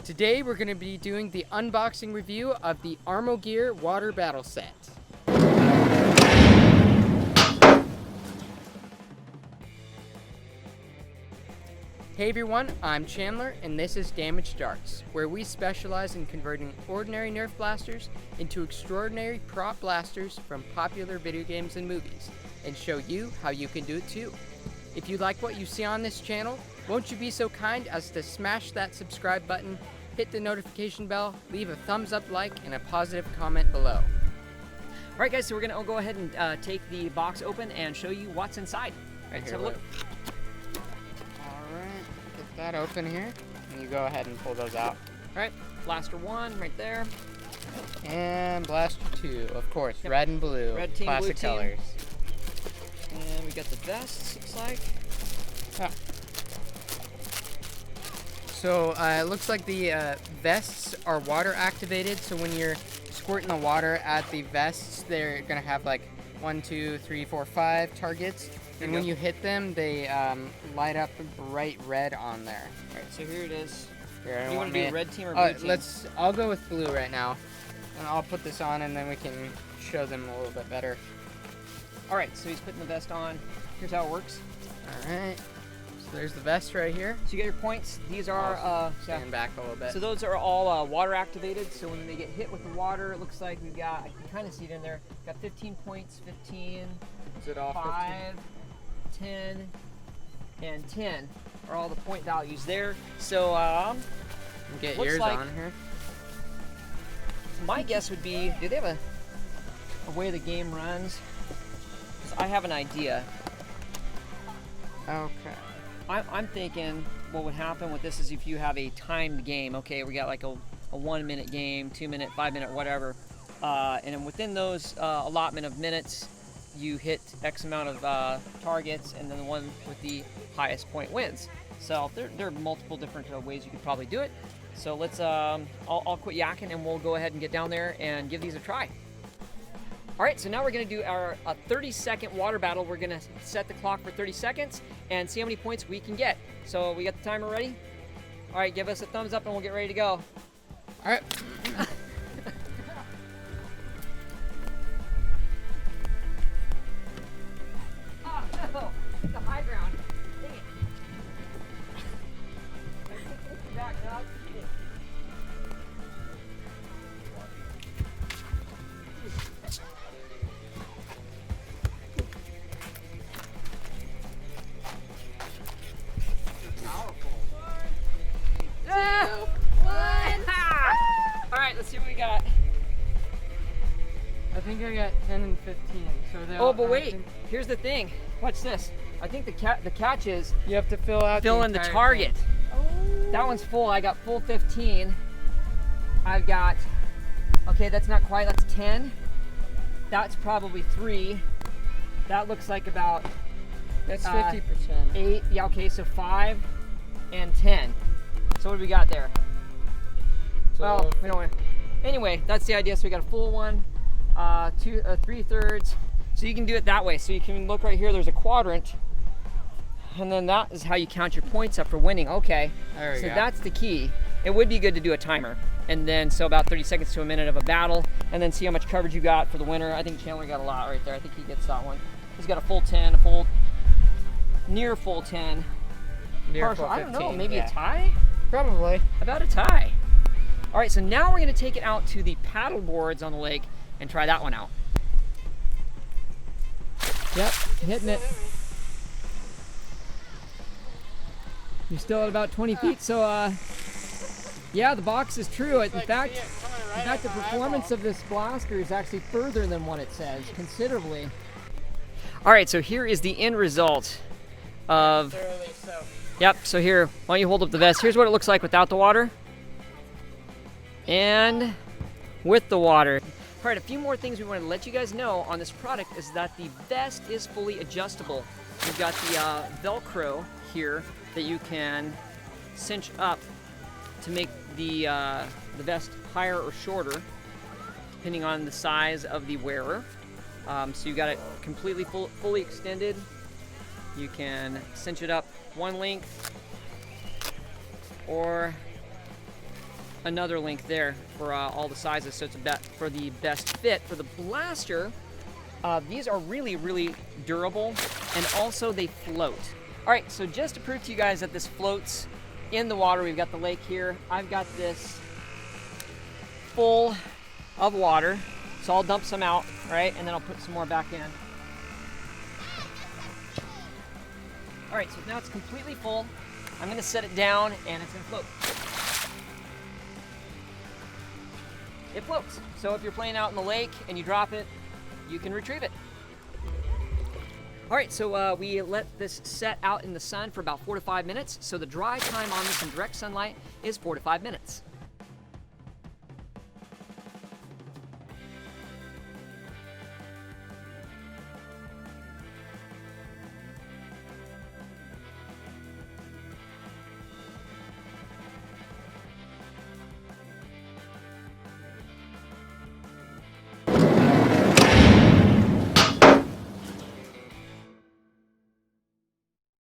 Today we're going to be doing the unboxing review of the Armogear Water Battle set. Hey everyone, I'm Chandler and this is Damaged Darts, where we specialize in converting ordinary Nerf blasters into extraordinary prop blasters from popular video games and movies, and show you how you can do it too. If you like what you see on this channel, won't you be so kind as to smash that subscribe button, hit the notification bell, leave a thumbs up like, and a positive comment below. Alright guys, so we're going to go ahead and take the box open and show you what's inside. Right, let's have a look. Alright, get that open here, and you go ahead and pull those out. Alright, blaster 1 right there. And blaster 2, of course, yep. Red and blue, red team, classic blue team. colors. And we got the vests, looks like. Oh. So it looks like the vests are water activated, so when you're squirting the water at the vests, they're gonna have like 1, 2, 3, 4, 5 targets, and when you hit them, they light up bright red on there. All right, so here it is. Here, do you want to do red team or blue team? I'll go with blue right now, and I'll put this on, and then we can show them a little bit better. All right, so he's putting the vest on. Here's how it works. All right. So there's the vest right here. So you get your points. These are stand back a little bit. So those are all water activated. So when they get hit with the water, it looks like we've got, I can kind of see it in there, got 15 points, 15, is it all 5, 10, and 10 are all the point values there. So get yours like, on here. My guess would be, do they have a way the game runs? I have an idea. Okay. I'm thinking what would happen with this is if you have a timed game, okay, we got like a 1 minute game, 2 minute, 5 minute, whatever, and then within those allotment of minutes, you hit X amount of targets, and then the one with the highest point wins. So there are multiple different ways you could probably do it. So let's, I'll quit yakking and we'll go ahead and get down there and give these a try. All right, so now we're gonna do our 30-second water battle. We're gonna set the clock for 30 seconds and see how many points we can get. So we got the timer ready? All right, give us a thumbs up and we'll get ready to go. All right. Oh no, the high ground. Dang it. Back up. Let's see what we got. I think I got 10 and 15. So oh, but wait. Here's the thing. Watch this. I think the catch is you have to fill in the target. Oh. That one's full. I got full 15. I've got. Okay, that's not quite. That's 10. That's probably 3. That looks like about. That's 50%. 8. Yeah. Okay. So 5 and 10. So what do we got there? Well, we don't want to. Anyway, that's the idea. So we got a full one, 3/3. So you can do it that way. So you can look right here. There's a quadrant, and then that is how you count your points up for winning. Okay. There we go. So that's the key. It would be good to do a timer, and then so about 30 seconds to a minute of a battle, and then see how much coverage you got for the winner. I think Chandler got a lot right there. I think he gets that one. He's got a full 10, a full, near full 10. Near partial. full 15, I don't know. Maybe yeah. a tie. Probably. About a tie. All right, so now we're gonna take it out to the paddle boards on the lake and try that one out. Yep, hitting it. You're still at about 20 feet, so yeah, the box is true. In fact, the performance of this blaster is actually further than what it says, considerably. All right, so here is the end result of. Yep. So here, why don't you hold up the vest? Here's what it looks like without the water. And with the water. All right, a few more things we wanted to let you guys know on this product is that the vest is fully adjustable. You've got the Velcro here that you can cinch up to make the vest higher or shorter, depending on the size of the wearer. So you got it completely fully extended. You can cinch it up one length or another link there for all the sizes, so it's a bet for the best fit. For the blaster, these are really, really durable, and also they float. All right, so just to prove to you guys that this floats in the water, we've got the lake here. I've got this full of water, so I'll dump some out, right, and then I'll put some more back in. All right, so now it's completely full. I'm gonna set it down and it's gonna float. It floats. So if you're playing out in the lake and you drop it, you can retrieve it. All right, so we let this set out in the sun for about 4 to 5 minutes. So the dry time on this in direct sunlight is 4 to 5 minutes.